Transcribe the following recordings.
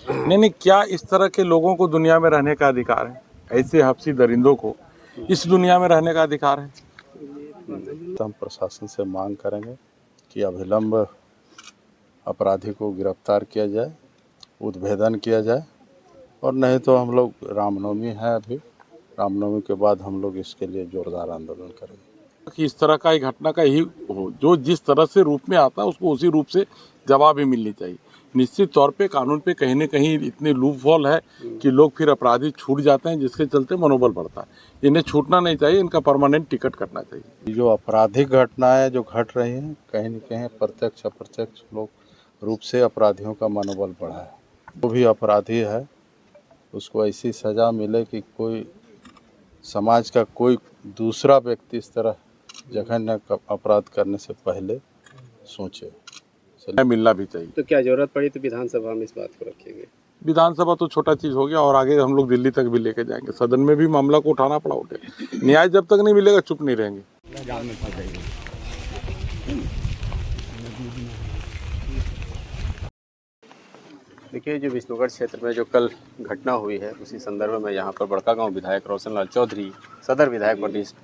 नहीं नहीं, क्या इस तरह के लोगों को दुनिया में रहने का अधिकार है? ऐसे हफ्सी दरिंदों को इस दुनिया में रहने का अधिकार है? तो हम प्रशासन से मांग करेंगे कि अविलंब अपराधी को गिरफ्तार किया जाए, उद्भेदन किया जाए, और नहीं तो हम लोग, रामनवमी है अभी, रामनवमी के बाद हम लोग इसके लिए जोरदार आंदोलन करेंगे कि इस तरह का एक घटना का ही हो, जो जिस तरह से रूप में आता है उसको उसी रूप से जवाब भी मिलनी चाहिए। निश्चित तौर पे कानून पे कहीं न कहीं इतने लूप होल है कि लोग फिर अपराधी छूट जाते हैं, जिसके चलते मनोबल बढ़ता है। इन्हें छूटना नहीं चाहिए, इनका परमानेंट टिकट कटना चाहिए। जो आपराधिक घटनाएं जो घट रही हैं, कहीं न कहीं प्रत्यक्ष अप्रत्यक्ष लोग रूप से अपराधियों का मनोबल बढ़ा है। जो भी अपराधी है उसको ऐसी सज़ा मिले कि कोई समाज का कोई दूसरा व्यक्ति इस तरह जघन्य अपराध करने से पहले सोचे। मिलना भी चाहिए। तो क्या जरूरत पड़ी तो विधानसभा में इस बात को रखेंगे? विधानसभा तो छोटा चीज़ हो गया, और आगे हम लोग दिल्ली तक भी लेके जाएंगे। सदन में भी मामला को उठाना पड़ा, उठे। न्याय जब तक नहीं मिलेगा चुप नहीं रहेंगे। देखिए, जो विष्णुगढ़ क्षेत्र में जो कल घटना हुई है, उसी संदर्भ में यहाँ पर बड़कागांव विधायक रोशनलाल चौधरी, सदर विधायक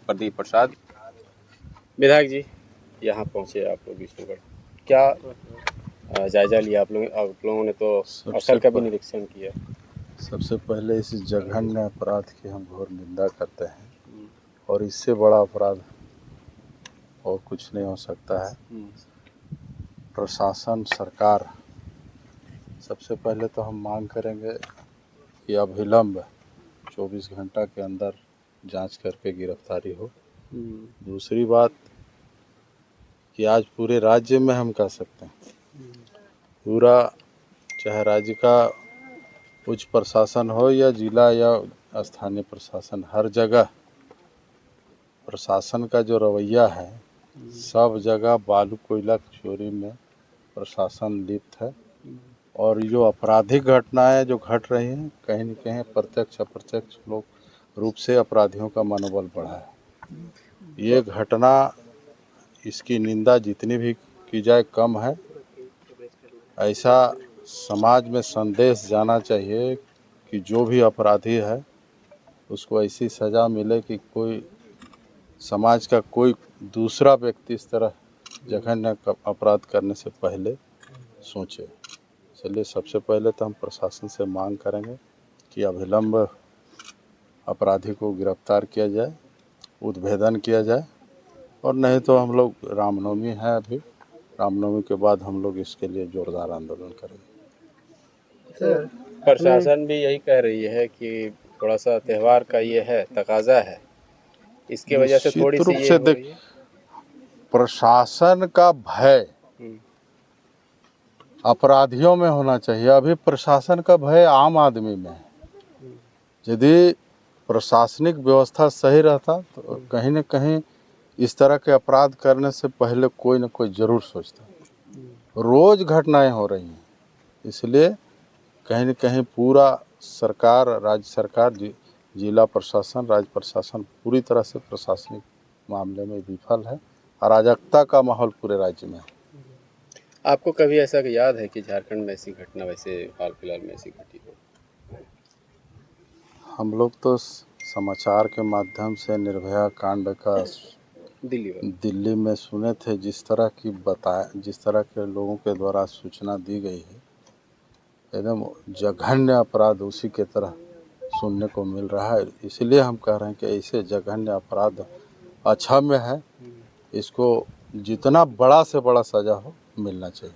प्रदीप प्रसाद, विधायक जी यहाँ पहुँचे आप लोग विष्णुगढ़, क्या जायजा लिया आप लोगों ने? तो स्थल का भी निरीक्षण किया। सबसे पहले इस जघन्य अपराध की हम घोर निंदा करते हैं, और इससे बड़ा अपराध और कुछ नहीं हो सकता है। प्रशासन, सरकार, सबसे पहले तो हम मांग करेंगे कि अविलंब 24 घंटा के अंदर जांच करके गिरफ्तारी हो। दूसरी बात कि आज पूरे राज्य में हम कह सकते हैं, पूरा चाहे राज्य का उच्च प्रशासन हो या जिला या स्थानीय प्रशासन, हर जगह प्रशासन का जो रवैया है, सब जगह बालू कोयला चोरी में प्रशासन लिप्त है। और जो आपराधिक घटनाएं जो घट रही हैं, कहीं न कहीं प्रत्यक्ष अप्रत्यक्ष लोग रूप से अपराधियों का मनोबल बढ़ा है। ये घटना, इसकी निंदा जितनी भी की जाए कम है। ऐसा समाज में संदेश जाना चाहिए कि जो भी अपराधी है उसको ऐसी सज़ा मिले कि कोई समाज का कोई दूसरा व्यक्ति इस तरह जघन्य अपराध करने से पहले सोचे। चलिए, सबसे पहले तो हम प्रशासन से मांग करेंगे कि अविलंब अपराधी को गिरफ्तार किया जाए, उद्भेदन किया जाए, और नहीं तो हम लोग, रामनवमी है अभी, रामनवमी के बाद हम लोग इसके लिए जोरदार आंदोलन करेंगे। प्रशासन भी यही कह रही है कि थोड़ा सा त्यौहार का ये है, तकाजा है, इसके वजह से थोड़ी सी ये हो रही है। प्रशासन का भय अपराधियों में होना चाहिए, अभी प्रशासन का भय आम आदमी में है। यदि प्रशासनिक व्यवस्था सही रहता तो कहीं न कहीं इस तरह के अपराध करने से पहले कोई न कोई ज़रूर सोचता। रोज़ घटनाएं हो रही हैं, इसलिए कहीं न कहीं पूरा सरकार, राज्य सरकार, जिला प्रशासन, राज्य प्रशासन पूरी तरह से प्रशासनिक मामले में विफल है। अराजकता का माहौल पूरे राज्य में है। आपको कभी ऐसा याद है कि झारखंड में ऐसी घटना वैसे हाल फिलहाल में ऐसी घटी हो? हम लोग तो समाचार के माध्यम से निर्भया कांड का दिल्ली में सुने थे, जिस तरह के लोगों के द्वारा सूचना दी गई है, एकदम जघन्य अपराध उसी के तरह सुनने को मिल रहा है। इसलिए हम कह रहे हैं कि ऐसे जघन्य अपराध अक्षम्य है, इसको जितना बड़ा से बड़ा सज़ा हो मिलना चाहिए।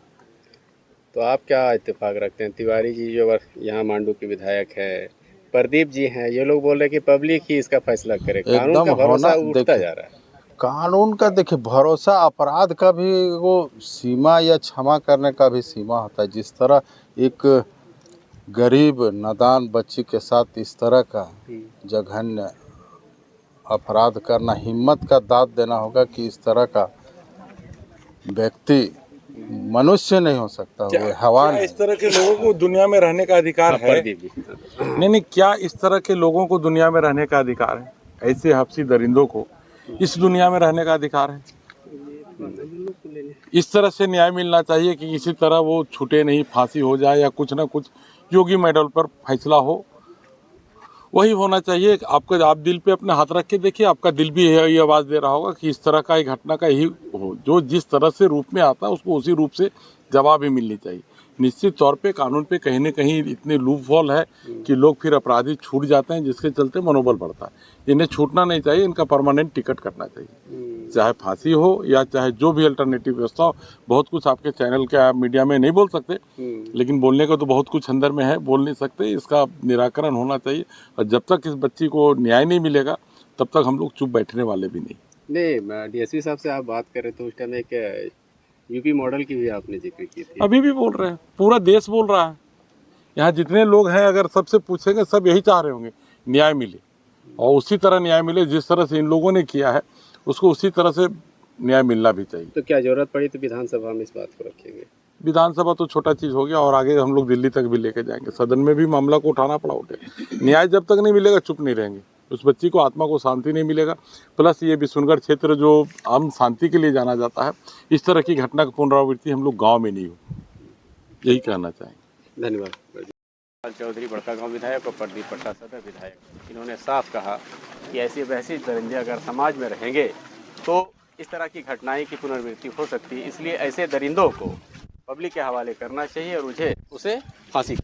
तो आप क्या इत्तेफाक रखते हैं? तिवारी जी जो यहाँ मांडू के विधायक है, प्रदीप जी हैं, ये लोग बोल रहे हैं कि पब्लिक ही इसका फैसला करे, कानून का भरोसा उठता जा रहा है। कानून का देखिए भरोसा, अपराध का भी वो सीमा या क्षमा करने का भी सीमा होता है। जिस तरह एक गरीब नादान बच्ची के साथ इस तरह का जघन्य अपराध करना, हिम्मत का दाद देना होगा कि इस तरह का व्यक्ति मनुष्य नहीं हो सकता, वो हैवान है। इस तरह के लोगों को दुनिया में रहने का अधिकार है? नहीं नहीं, क्या इस तरह के लोगों को दुनिया में रहने का अधिकार है? ऐसे हफ्सी दरिंदों को इस दुनिया में रहने का अधिकार है? इस तरह से न्याय मिलना चाहिए कि किसी तरह वो छूटे नहीं, फांसी हो जाए या कुछ ना कुछ योगी मॉडल पर फैसला हो, वही होना चाहिए। आपका आप दिल पे अपने हाथ रख के देखिए, आपका दिल भी ये आवाज़ दे रहा होगा कि इस तरह का एक घटना का यही हो, जो जिस तरह से रूप में आता है उसको उसी रूप से जवाब भी मिलनी चाहिए। निश्चित तौर पे कानून पे कहीं न कहीं इतने लूप होल है कि लोग फिर अपराधी छूट जाते हैं, जिसके चलते मनोबल बढ़ता है। इन्हें छूटना नहीं चाहिए, इनका परमानेंट टिकट कटना चाहिए, चाहे फांसी हो या चाहे जो भी अल्टरनेटिव व्यवस्था हो। बहुत कुछ आपके चैनल के आप मीडिया में नहीं बोल सकते, लेकिन बोलने को तो बहुत कुछ अंदर में है, बोल नहीं सकते। इसका निराकरण होना चाहिए, और जब तक इस बच्ची को न्याय नहीं मिलेगा तब तक हम लोग चुप बैठने वाले भी नहीं। नहीं, डीएसपी साहब से आप बात कर रहे थे उस टाइम, एक यूपी मॉडल की भी आपने जिक्र की थी। अभी भी बोल रहे हैं, पूरा देश बोल रहा है। यहाँ जितने लोग हैं अगर सबसे पूछेंगे, सब यही चाह रहे होंगे न्याय मिले, और उसी तरह न्याय मिले जिस तरह से इन लोगों ने किया है, उसको उसी तरह से न्याय मिलना भी चाहिए। तो क्या जरूरत पड़ी तो विधानसभा में इस बात को रखेंगे? विधानसभा तो छोटा चीज़ हो गया, और आगे हम लोग दिल्ली तक भी लेके जाएंगे। सदन में भी मामला को उठाना पड़ा, उठे। न्याय जब तक नहीं मिलेगा चुप नहीं रहेंगे। उस बच्ची को, आत्मा को शांति नहीं मिलेगा। प्लस ये विशुनगढ़ क्षेत्र जो आम शांति के लिए जाना जाता है, इस तरह की घटना की पुनरावृत्ति हम लोग गाँव में नहीं हो, यही कहना चाहेंगे। धन्यवाद। चौधरी बड़कागांव विधायक और प्रदीप प्रसाद सदर विधायक, इन्होंने साफ कहा कि ऐसे वैसे दरिंदे अगर समाज में रहेंगे तो इस तरह की घटनाएं की पुनरावृत्ति हो सकती है। इसलिए ऐसे दरिंदों को पब्लिक के हवाले करना चाहिए और उसे फांसी